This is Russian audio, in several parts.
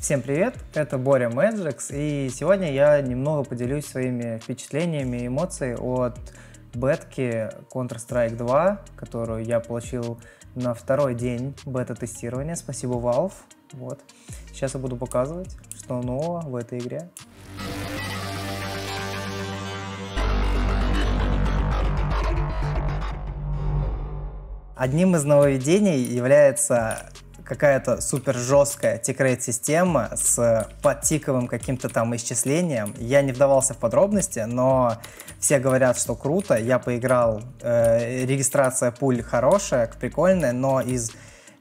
Всем привет, это Боря Мэджикс, и сегодня я немного поделюсь своими впечатлениями и эмоциями от бетки Counter-Strike 2, которую я получил на второй день бета-тестирования. Спасибо Valve. Вот. Сейчас я буду показывать, что нового в этой игре. Одним из нововведений является какая-то супер жесткая тикрейт-система с подтиковым каким-то там исчислением. Я не вдавался в подробности, но все говорят, что круто. Я поиграл, регистрация пуль хорошая, прикольная, но из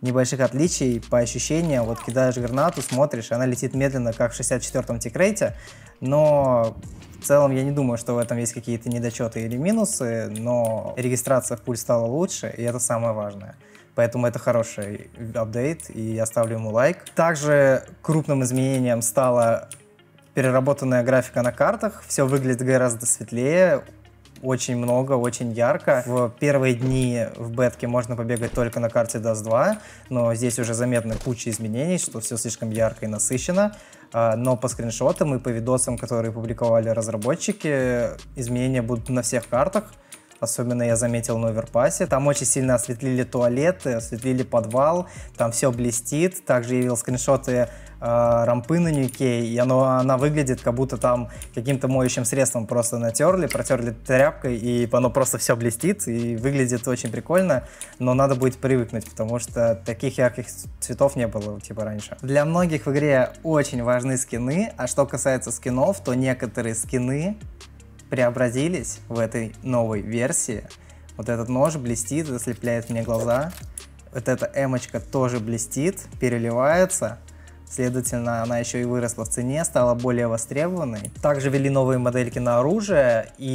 небольших отличий по ощущениям, вот кидаешь гранату, смотришь, она летит медленно, как в 64-м тикрейте, но в целом я не думаю, что в этом есть какие-то недочеты или минусы, но регистрация пуль стала лучше, и это самое важное. Поэтому это хороший апдейт, и я ставлю ему лайк. Также крупным изменением стала переработанная графика на картах. Все выглядит гораздо светлее, очень много, очень ярко. В первые дни в бетке можно побегать только на карте Dust 2, но здесь уже заметна куча изменений, что все слишком ярко и насыщенно. Но по скриншотам и по видосам, которые публиковали разработчики, изменения будут на всех картах. Особенно я заметил на оверпассе. Там очень сильно осветлили туалеты, осветлили подвал, там все блестит. Также я видел скриншоты рампы на нюке, и она выглядит, как будто там каким-то моющим средством просто протерли тряпкой, и оно просто все блестит, и выглядит очень прикольно. Но надо будет привыкнуть, потому что таких ярких цветов не было типа раньше. Для многих в игре очень важны скины, а что касается скинов, то некоторые скины преобразились в этой новой версии. Вот этот нож блестит, заслепляет мне глаза. Вот эта эмочка тоже блестит, переливается. Следовательно, она еще и выросла в цене, стала более востребованной. Также ввели новые модельки на оружие. И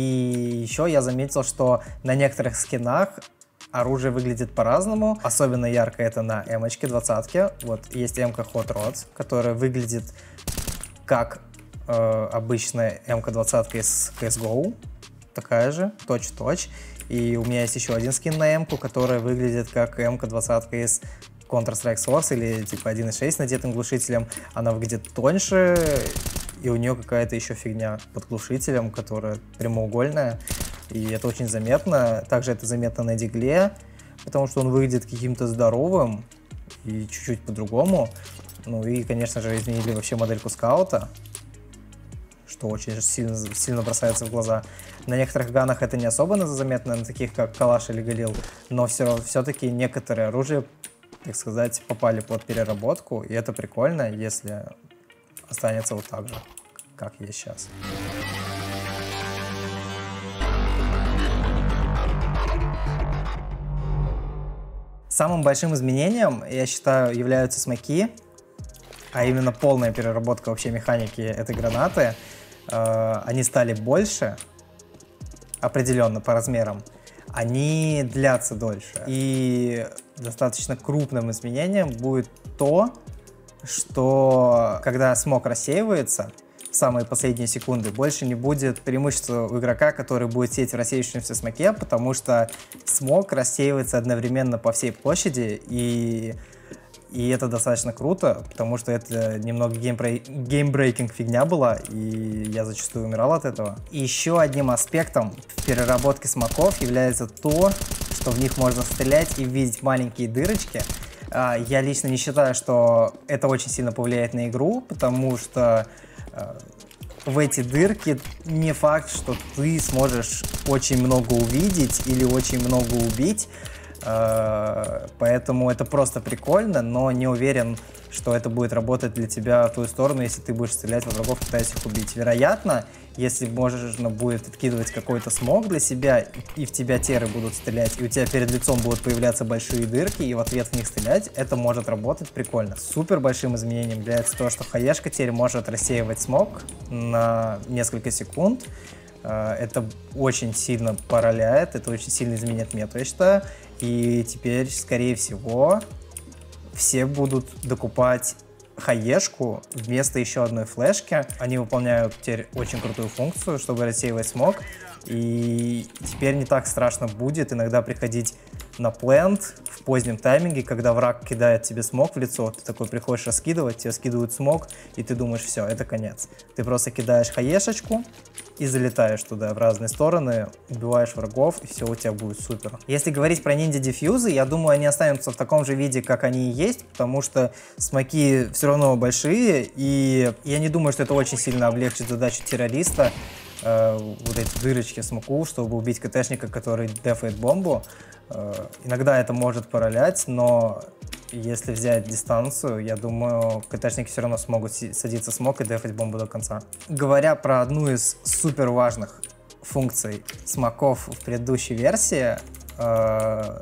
еще я заметил, что на некоторых скинах оружие выглядит по-разному. Особенно ярко это на эмочке 20-ке. Вот есть эмка Hot Rod, которая выглядит как обычная МК-20 из CSGO, такая же, точь-в-точь. И у меня есть еще один скин на М-ку, которая выглядит как МК-20 из Counter-Strike Source или типа 1.6 надетым глушителем. Она выглядит тоньше, и у нее какая-то еще фигня под глушителем, которая прямоугольная. И это очень заметно. Также это заметно на дигле, потому что он выглядит каким-то здоровым и чуть-чуть по-другому. Ну и, конечно же, изменили вообще модельку скаута, что очень сильно бросается в глаза. На некоторых ганах это не особо заметно, на таких как Калаш или Галил, но все-таки некоторые оружия, так сказать, попали под переработку, и это прикольно, если останется вот так же, как есть сейчас. Самым большим изменением, я считаю, являются смоки, а именно полная переработка вообще механики этой гранаты. Они стали больше, определенно по размерам, они длятся дольше. И достаточно крупным изменением будет то, что когда смог рассеивается в самые последние секунды, больше не будет преимущества у игрока, который будет сеять в рассеивающемся смоке, потому что смог рассеивается одновременно по всей площади, и это достаточно круто, потому что это немного геймбрейкинг фигня была, и я зачастую умирал от этого. И еще одним аспектом в переработке смоков является то, что в них можно стрелять и видеть маленькие дырочки. Я лично не считаю, что это очень сильно повлияет на игру, потому что в эти дырки не факт, что ты сможешь очень много увидеть или очень много убить. Поэтому это просто прикольно, но не уверен, что это будет работать для тебя в твою сторону, если ты будешь стрелять во врагов, пытаясь их убить. Вероятно, если можно будет откидывать какой-то смог для себя, и в тебя теры будут стрелять, и у тебя перед лицом будут появляться большие дырки, и в ответ в них стрелять, это может работать прикольно. Супер большим изменением является то, что хаешка теперь может рассеивать смог на несколько секунд. Это очень сильно пороляет, это очень сильно изменит мету, я считаю. И теперь, скорее всего, все будут докупать хаешку вместо еще одной флешки. Они выполняют теперь очень крутую функцию, чтобы рассеивать смог. И теперь не так страшно будет иногда приходить на плент в позднем тайминге, когда враг кидает тебе смог в лицо, ты такой приходишь раскидывать, тебе скидывают смог, и ты думаешь, все, это конец. Ты просто кидаешь хаешечку и залетаешь туда в разные стороны, убиваешь врагов, и все у тебя будет супер. Если говорить про ниндзя-дефьюзы, я думаю, они останутся в таком же виде, как они и есть, потому что смоки все равно большие, и я не думаю, что это очень сильно облегчит задачу террориста, вот эти дырочки в смоку, чтобы убить КТшника, который дефает бомбу. Иногда это может поролять, но если взять дистанцию, я думаю, КТшники все равно смогут садиться в смок и дефать бомбу до конца. Говоря про одну из супер важных функций смоков в предыдущей версии,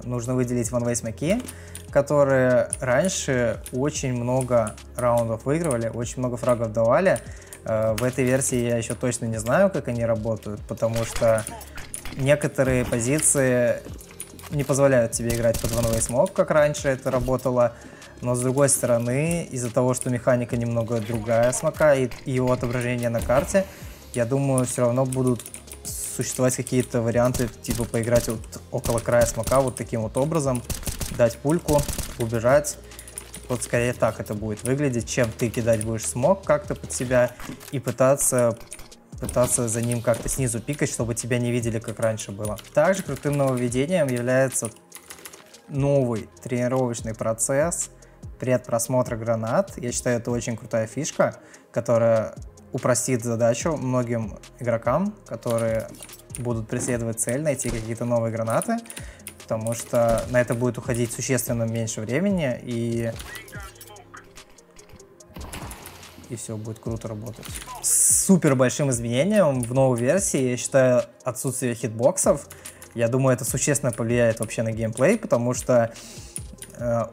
нужно выделить one-way смоки, которые раньше очень много раундов выигрывали, очень много фрагов давали. В этой версии я еще точно не знаю, как они работают, потому что некоторые позиции не позволяют тебе играть под one-way smoke, как раньше это работало. Но с другой стороны, из-за того, что механика немного другая смока и его отображение на карте, я думаю, все равно будут существовать какие-то варианты, типа поиграть вот около края смока вот таким вот образом, дать пульку, убежать. Вот скорее так это будет выглядеть, чем ты кидать будешь смог как-то под себя и пытаться за ним как-то снизу пикать, чтобы тебя не видели, как раньше было. Также крутым нововведением является новый тренировочный процесс предпросмотра гранат. Я считаю, это очень крутая фишка, которая упростит задачу многим игрокам, которые будут преследовать цель, найти какие-то новые гранаты, потому что на это будет уходить существенно меньше времени, и все будет круто работать. Супер большим изменением в новой версии, я считаю, отсутствие хитбоксов. Я думаю, это существенно повлияет вообще на геймплей, потому что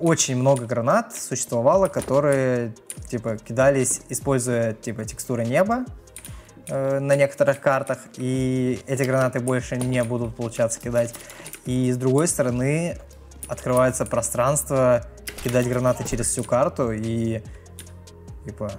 очень много гранат существовало, которые типа кидались, используя типа текстуры неба на некоторых картах, и эти гранаты больше не будут получаться кидать. И с другой стороны открывается пространство кидать гранаты через всю карту и типа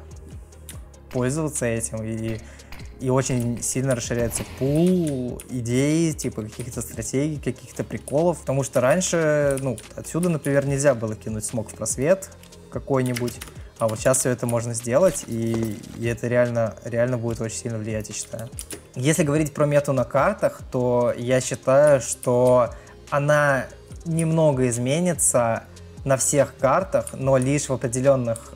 пользоваться этим, и очень сильно расширяется пул идей, типа каких-то стратегий, каких-то приколов, потому что раньше, ну, отсюда, например, нельзя было кинуть смог в просвет какой-нибудь, а вот сейчас все это можно сделать, и это реально будет очень сильно влиять, я считаю. Если говорить про мету на картах, то я считаю, что она немного изменится на всех картах, но лишь в определенных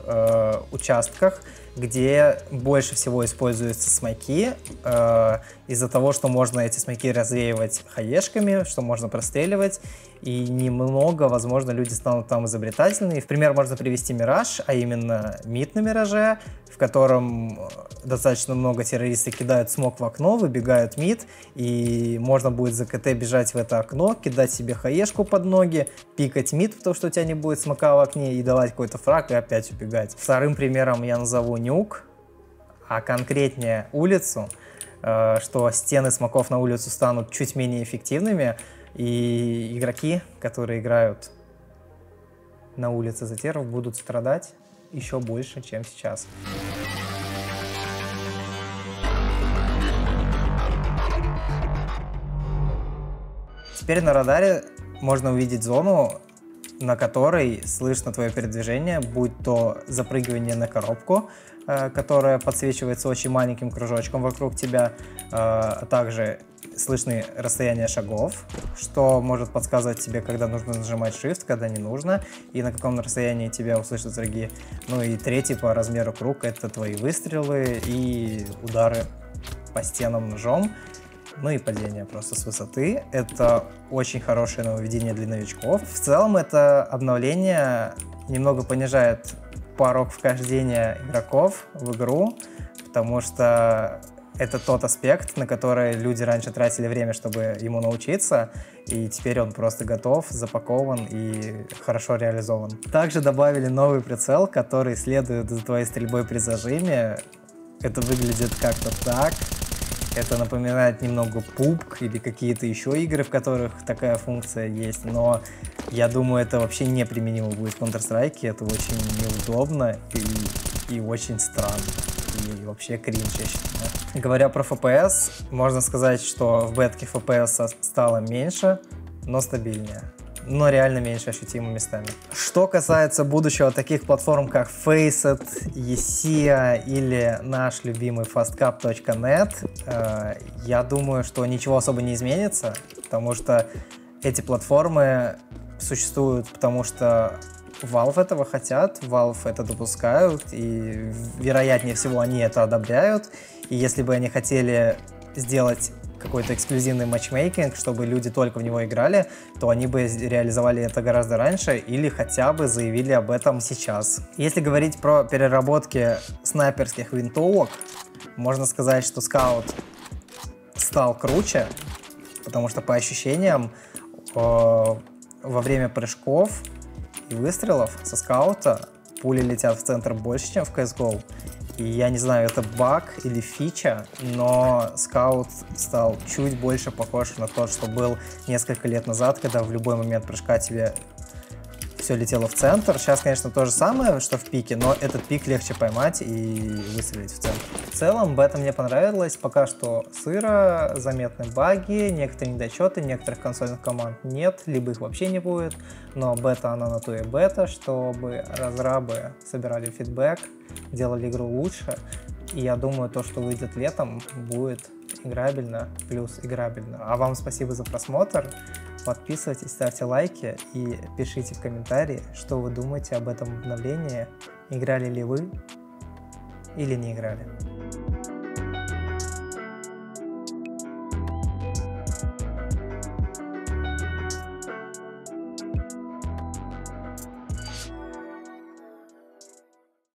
участках, где больше всего используются смоки, из-за того, что можно эти смоки развеивать хаешками, что можно простреливать, и немного, возможно, люди станут там изобретательными. В пример можно привести Мираж, а именно мид на Мираже, в котором достаточно много террористов кидают смок в окно, выбегают мид, и можно будет за КТ бежать в это окно, кидать себе хаешку под ноги, пикать мид, потому что у тебя не будет смока в окне, и давать какой-то фраг, и опять убегать. Вторым примером я назову нюк, а конкретнее улицу, что стены смоков на улицу станут чуть менее эффективными, и игроки, которые играют на улице за терров, будут страдать еще больше, чем сейчас. Теперь на радаре можно увидеть зону, на которой слышно твое передвижение, будь то запрыгивание на коробку, которая подсвечивается очень маленьким кружочком вокруг тебя, а также слышны расстояния шагов, что может подсказывать тебе, когда нужно нажимать Shift, когда не нужно, и на каком расстоянии тебя услышат враги. Ну и третий по размеру круг — это твои выстрелы и удары по стенам ножом, ну и падение просто с высоты. Это очень хорошее нововведение для новичков. В целом это обновление немного понижает порог вхождения игроков в игру, потому что это тот аспект, на который люди раньше тратили время, чтобы ему научиться, и теперь он просто готов, запакован и хорошо реализован. Также добавили новый прицел, который следует за твоей стрельбой при зажиме. Это выглядит как-то так. Это напоминает немного PUBG или какие-то еще игры, в которых такая функция есть, но я думаю, это вообще неприменимо будет в Counter-Strike, это очень неудобно и очень странно. И вообще кринж, я считаю. Говоря про FPS, можно сказать, что в бетке FPS стало меньше, но стабильнее. но реально меньше ощутимо местами. Что касается будущего таких платформ, как Faceit, Esia или наш любимый fastcap.net, я думаю, что ничего особо не изменится, потому что эти платформы существуют, потому что Valve этого хотят, Valve это допускают, и вероятнее всего они это одобряют. И если бы они хотели сделать какой-то эксклюзивный матчмейкинг, чтобы люди только в него играли, то они бы реализовали это гораздо раньше или хотя бы заявили об этом сейчас. Если говорить про переработки снайперских винтовок, можно сказать, что Scout стал круче, потому что по ощущениям во время прыжков и выстрелов со скаута пули летят в центр больше, чем в CSGO. И я не знаю, это баг или фича, но скаут стал чуть больше похож на тот, что был несколько лет назад, когда в любой момент прыжка тебе все летело в центр. Сейчас, конечно, то же самое, что в пике, но этот пик легче поймать и выстрелить в центр. В целом, бета мне понравилась. Пока что сыро, заметны баги, некоторые недочеты, некоторых консольных команд нет, либо их вообще не будет. Но бета, она на то и бета, чтобы разрабы собирали фидбэк, делали игру лучше. И я думаю, то, что выйдет летом, будет играбельно плюс играбельно. А вам спасибо за просмотр. Подписывайтесь, ставьте лайки и пишите в комментарии, что вы думаете об этом обновлении. Играли ли вы или не играли.